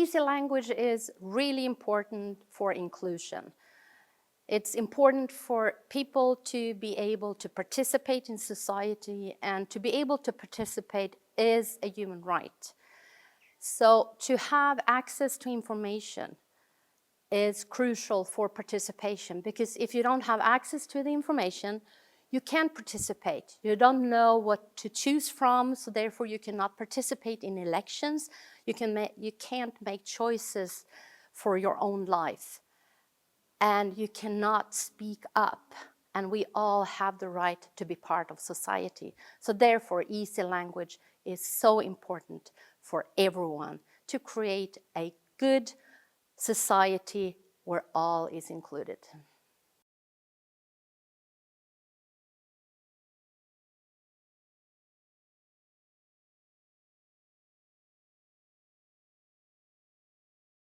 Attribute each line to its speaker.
Speaker 1: easy language is really important for inclusion. It's important for people to be able to participate in society, and to be able to participate is a human right. So to have access to information is crucial for participation, because if you don't have access to the information, you can't participate. You don't know what to choose from, so therefore you cannot participate in elections. You can't make choices for your own life. And you cannot speak up. And we all have the right to be part of society. So therefore, easy language is so important for everyone to create a good society where all is included.